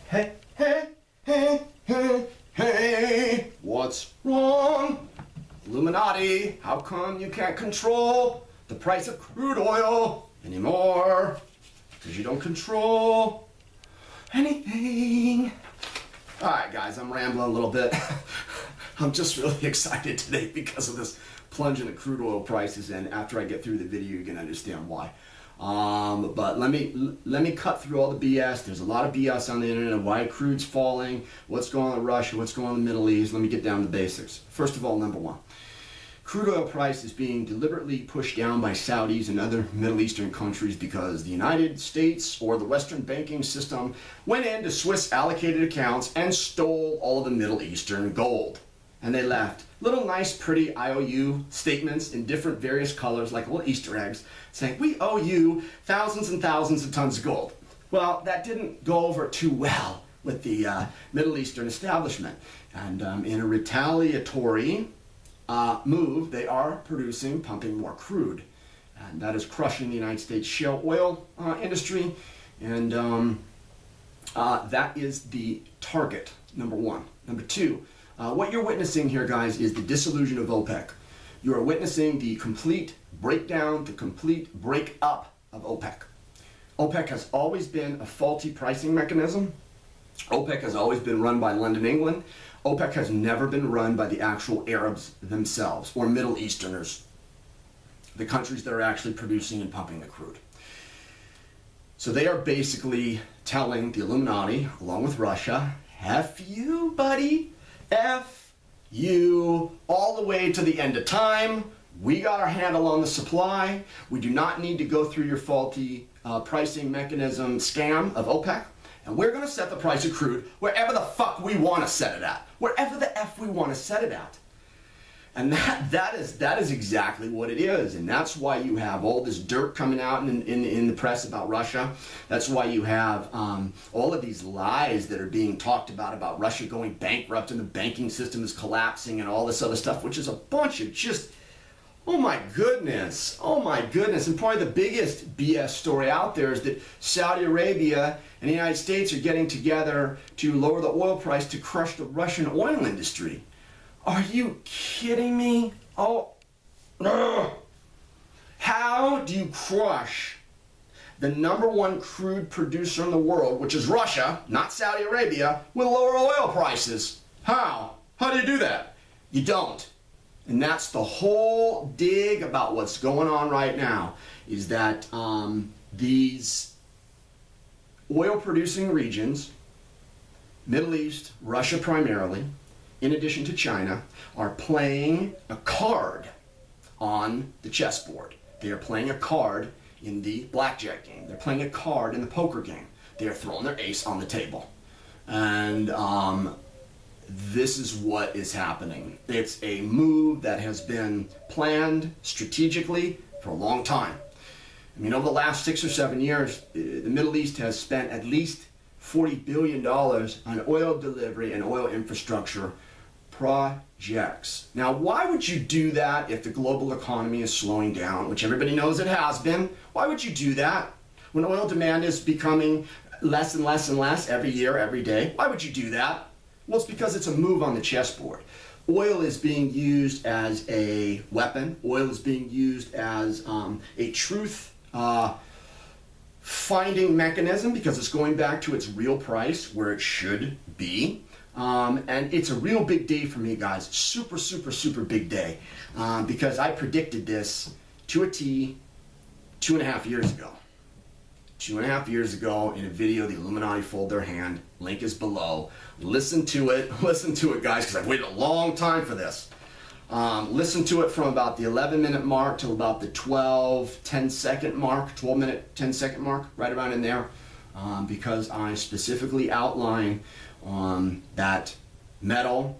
Hey, hey, hey, hey, hey, what's wrong? Illuminati, how come you can't control the price of crude oil anymore? Because you don't control anything. Alright guys, I'm rambling a little bit. I'm just really excited today because of this plunge in the crude oil prices, and after I get through the video you can understand why. But let me cut through all the BS. There's a lot of BS on the internet of why crude's falling, what's going on in Russia, what's going on in the Middle East. Let me get down to the basics. First of all, number one, crude oil price is being deliberately pushed down by Saudis and other Middle Eastern countries because the United States or the Western banking system went into Swiss allocated accounts and stole all of the Middle Eastern gold. And they left little nice pretty IOU statements in different various colors like little Easter eggs saying we owe you thousands and thousands of tons of gold. Well, that didn't go over too well with the Middle Eastern establishment, and in a retaliatory move they are pumping more crude, and that is crushing the United States shale oil industry, and that is the target, number one. Number two, what you're witnessing here, guys, is the dissolution of OPEC. You are witnessing the complete breakdown, the complete break-up of OPEC. OPEC has always been a faulty pricing mechanism. OPEC has always been run by London, England. OPEC has never been run by the actual Arabs themselves or Middle Easterners, the countries that are actually producing and pumping the crude. So they are basically telling the Illuminati, along with Russia, F you, buddy. F you all the way to the end of time. We got our handle on the supply. We do not need to go through your faulty pricing mechanism scam of OPEC. And we're going to set the price of crude wherever the fuck we want to set it at. Wherever the F we want to set it at. And that is exactly what it is. And that's why you have all this dirt coming out in the press about Russia. That's why you have all of these lies that are being talked about Russia going bankrupt and the banking system is collapsing and all this other stuff, which is a bunch of just, oh my goodness. And probably the biggest BS story out there is that Saudi Arabia and the United States are getting together to lower the oil price to crush the Russian oil industry. Are you kidding me? Oh, ugh. How do you crush the #1 crude producer in the world, which is Russia, not Saudi Arabia, with lower oil prices? How? How do you do that? You don't. And that's the whole dig about what's going on right now, is that these oil producing regions, Middle East, Russia primarily, in addition to China, are playing a card on the chessboard. They are playing a card in the blackjack game. They're playing a card in the poker game. They are throwing their ace on the table. And this is what is happening. It's a move that has been planned strategically for a long time. I mean, over the last 6 or 7 years, the Middle East has spent at least $40 billion on oil delivery and oil infrastructure projects. Now, why would you do that if the global economy is slowing down, which everybody knows it has been? Why would you do that when oil demand is becoming less and less and less every year, every day? Why would you do that? Well, it's because it's a move on the chessboard. Oil is being used as a weapon. Oil is being used as a truth finding mechanism because it's going back to its real price where it should be. And it's a real big day for me, guys. Super, super, super big day. Because I predicted this to a T 2.5 years ago. 2.5 years ago in a video, the Illuminati fold their hand. Link is below. Listen to it, guys, because I've waited a long time for this. Listen to it from about the 11-minute mark till about the 12-10-second mark, 12-minute, 10-second mark, right around in there, because I specifically outline that metals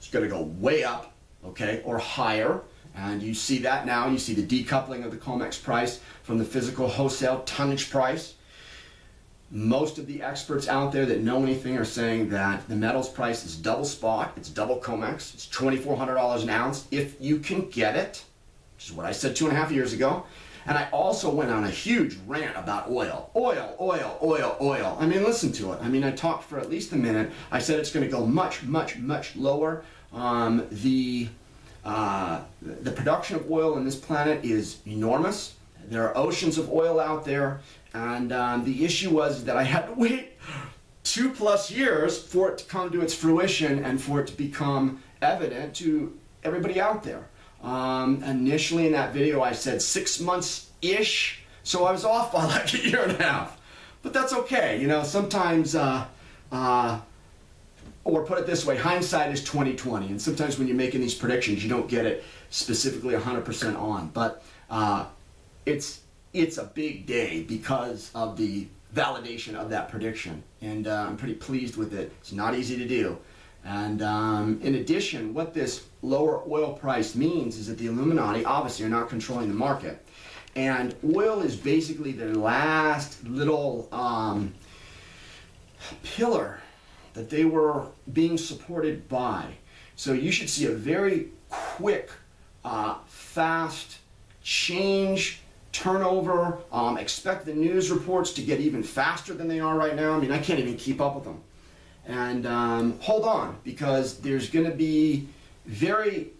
is going to go way up, okay, or higher. And you see that now. You see the decoupling of the COMEX price from the physical wholesale tonnage price. Most of the experts out there that know anything are saying that the metals price is double spot, it's double COMEX, it's $2,400 an ounce if you can get it, which is what I said 2.5 years ago. And I also went on a huge rant about oil. Oil, oil, oil, oil. I mean, listen to it. I mean, I talked for at least a minute. I said it's going to go much, much, much lower. The production of oil on this planet is enormous. There are oceans of oil out there. And the issue was that I had to wait 2+ years for it to come to its fruition and for it to become evident to everybody out there. Initially in that video I said 6 months-ish, so I was off by like a year and a half. But that's okay, you know, sometimes, or put it this way, hindsight is 20/20, and sometimes when you're making these predictions you don't get it specifically 100% on. But it's a big day because of the validation of that prediction, and I'm pretty pleased with it. It's not easy to do. And in addition, what this lower oil price means is that the Illuminati obviously are not controlling the market. And oil is basically their last little pillar that they were being supported by. So you should see a very quick, fast change, turnover. Expect the news reports to get even faster than they are right now. I mean, I can't even keep up with them. And hold on, because there's going to be very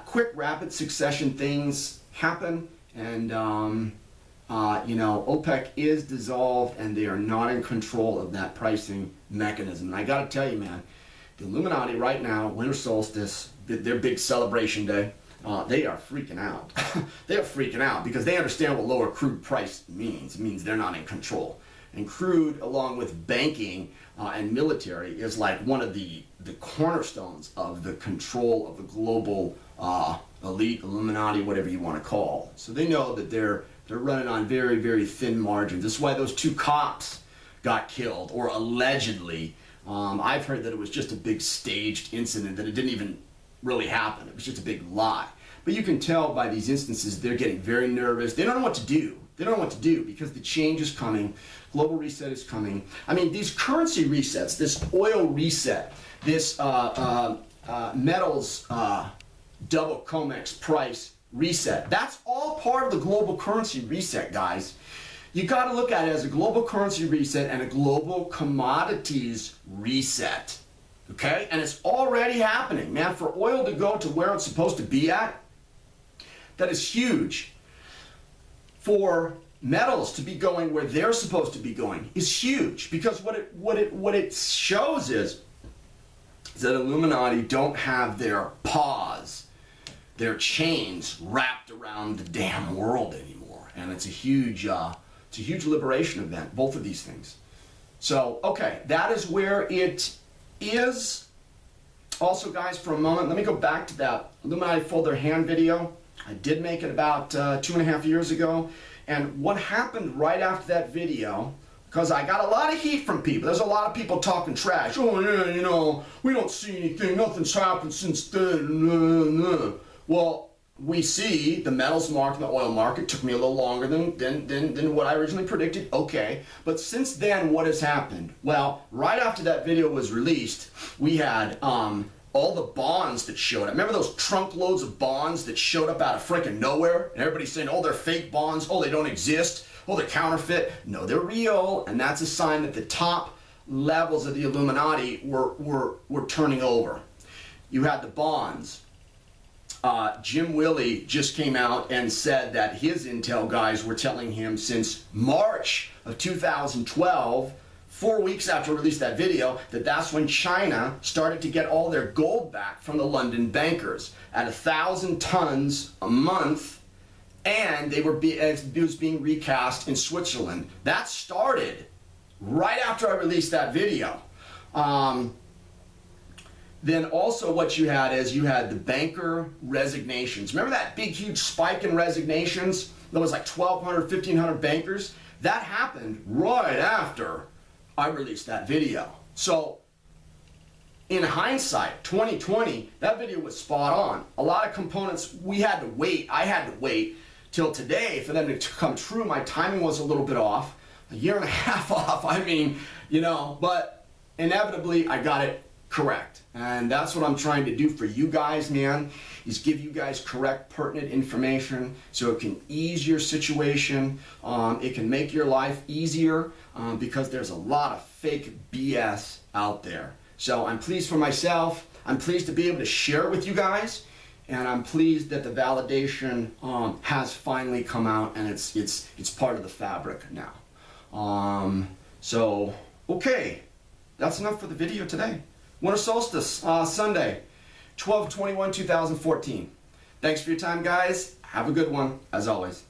quick, rapid succession things happen. And, you know, OPEC is dissolved and they are not in control of that pricing mechanism. And I got to tell you, man, the Illuminati right now, winter solstice, their big celebration day, they are freaking out. They are freaking out because they understand what lower crude price means. It means they're not in control. And crude, along with banking and military, is like one of the cornerstones of the control of the global elite, Illuminati, whatever you want to call. So they know that they're running on very, very thin margins. This is why those 2 cops got killed, or allegedly. I've heard that it was just a big staged incident, that it didn't even really happen. It was just a big lie. But you can tell by these instances they're getting very nervous. They don't know what to do. They don't know what to do because the change is coming. Global reset is coming. I mean, these currency resets, this oil reset, this metals double COMEX price reset, that's all part of the global currency reset, guys. You got to look at it as a global currency reset and a global commodities reset. Okay? And it's already happening, man. For oil to go to where it's supposed to be at, that is huge. For metals to be going where they're supposed to be going is huge, because what it shows is that Illuminati don't have their paws, their chains wrapped around the damn world anymore, and it's a huge liberation event, both of these things. So okay, that is where it is. Also, guys, for a moment, let me go back to that Illuminati fold their hand video. I did make it about 2.5 years ago. And what happened right after that video, because I got a lot of heat from people. There's a lot of people talking trash. Oh, yeah, you know, we don't see anything. Nothing's happened since then. Well, we see the metals market and the oil market took me a little longer than what I originally predicted. Okay. But since then, what has happened? Well, right after that video was released, we had all the bonds that showed up. Remember those trunk loads of bonds that showed up out of freaking nowhere? And everybody's saying, oh, they're fake bonds. Oh, they don't exist. Oh, they're counterfeit. No, they're real. And that's a sign that the top levels of the Illuminati were turning over. You had the bonds. Jim Willie just came out and said that his intel guys were telling him since March of 2012, 4 weeks after we released that video, that's when China started to get all their gold back from the London bankers at 1,000 tons a month, and it was being recast in Switzerland. That started right after I released that video. Then also what you had is you had the banker resignations. Remember that big huge spike in resignations? There was like 1,200, 1,500 bankers. That happened right after I released that video. So in hindsight, 2020, that video was spot on. A lot of components we had to wait. I had to wait till today for them to come true. My timing was a little bit off, a year and a half off. I mean, you know, but inevitably I got it correct. And that's what I'm trying to do for you guys, man, is give you guys correct, pertinent information so it can ease your situation. It can make your life easier because there's a lot of fake BS out there. So I'm pleased for myself. I'm pleased to be able to share it with you guys. And I'm pleased that the validation has finally come out, and it's part of the fabric now. So, okay, that's enough for the video today. Winter solstice, Sunday, 12/21/2014. Thanks for your time, guys. Have a good one, as always.